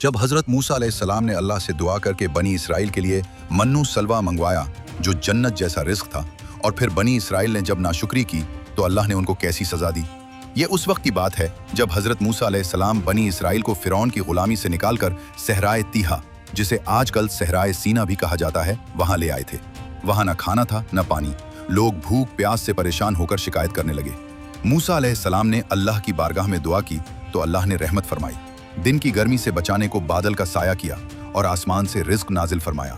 जब हजरत मूसा अलैहिस्सलाम ने अल्लाह से दुआ करके बनी इसराइल के लिए मन्नू सलवा मंगवाया जो जन्नत जैसा रिस्क था, और फिर बनी इसराइल ने जब नाशुक्री की तो अल्लाह ने उनको कैसी सजा दी। ये उस वक्त की बात है जब हजरत मूसा अलैहिस्सलाम बनी इसराइल को फिरौन की गुलामी से निकालकर सहराए तीहा, जिसे आजकल सहराए सीना भी कहा जाता है, वहां ले आए थे। वहां न खाना था न पानी। लोग भूख प्यास से परेशान होकर शिकायत करने लगे। मूसा अलैहिस्सलाम ने अल्लाह की बारगाह में दुआ की तो अल्लाह ने रहमत फरमाई। दिन की गर्मी से बचाने को बादल का साया किया और आसमान से रिज्क नाजिल फरमाया।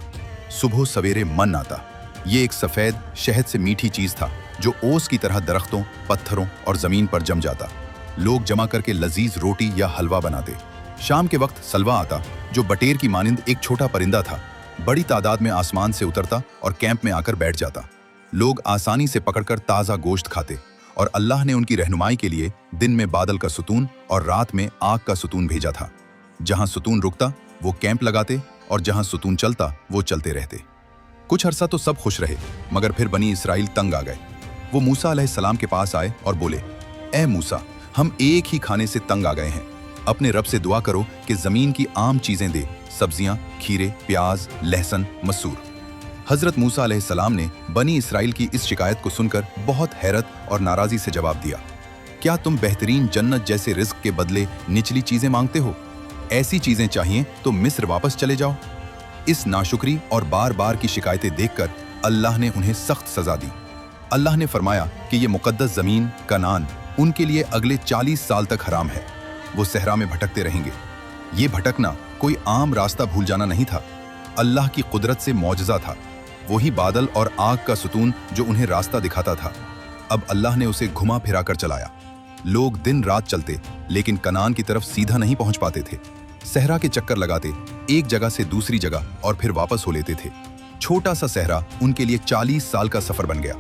सुबह सवेरे मन आता। ये एक सफेद शहद से मीठी चीज था जो ओस की तरह दरख्तों, पत्थरों और जमीन पर जम जाता। लोग जमा करके लजीज रोटी या हलवा बनाते। शाम के वक्त सलवा आता जो बटेर की मानिंद एक छोटा परिंदा था। बड़ी तादाद में आसमान से उतरता और कैंप में आकर बैठ जाता। लोग आसानी से पकड़कर ताज़ा गोश्त खाते और अल्लाह ने उनकी रहनुमाई के लिए दिन में बादल का सुतून और रात में आग का सुतून भेजा था। जहां सुतून रुकता वो कैंप लगाते और जहां सुतून चलता वो चलते रहते। कुछ अरसा तो सब खुश रहे, मगर फिर बनी इसराइल तंग आ गए। वो मूसा अलैहिस्सलाम के पास आए और बोले, ए मूसा, हम एक ही खाने से तंग आ गए हैं। अपने रब से दुआ करो कि जमीन की आम चीजें दे, सब्जियां, खीरे, प्याज, लहसुन, मसूर। हजरत मूसा अलैहिस्सलाम ने बनी इसराइल की इस शिकायत को सुनकर बहुत हैरत और नाराजी से जवाब दिया, क्या तुम बेहतरीन जन्नत जैसे रिज्क के बदले निचली चीजें मांगते हो? ऐसी चीजें चाहिए तो मिस्र वापस चले जाओ। इस नाशुक्री और बार बार की शिकायतें देखकर अल्लाह ने उन्हें सख्त सजा दी। अल्लाह ने फरमाया कि ये मुकद्दस जमीन कनान उनके लिए अगले 40 साल तक हराम है। वो सहरा में भटकते रहेंगे। ये भटकना कोई आम रास्ता भूल जाना नहीं था, अल्लाह की कुदरत से मौजज़ा था। वही बादल और आग का सुतून जो उन्हें रास्ता दिखाता था, अब अल्लाह ने उसे घुमा फिरा कर चलाया। लोग दिन रात चलते लेकिन कनान की तरफ सीधा नहीं पहुंच पाते थे। सहरा के चक्कर लगाते, एक जगह से दूसरी जगह और फिर वापस हो लेते थे। छोटा सा सहरा उनके लिए 40 साल का सफर बन गया।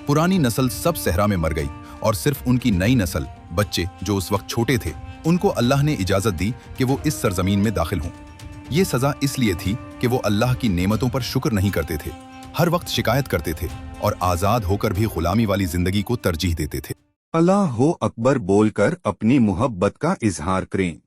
पुरानी नस्ल सब सहरा में मर गई और सिर्फ उनकी नई नस्ल, बच्चे जो उस वक्त छोटे थे, उनको अल्लाह ने इजाजत दी कि वो इस सरजमीन में दाखिल हों। ये सजा इसलिए थी कि वो अल्लाह की नेमतों पर शुक्र नहीं करते थे, हर वक्त शिकायत करते थे और आजाद होकर भी गुलामी वाली जिंदगी को तरजीह देते थे। अल्लाह हो अकबर बोलकर अपनी मोहब्बत का इजहार करें।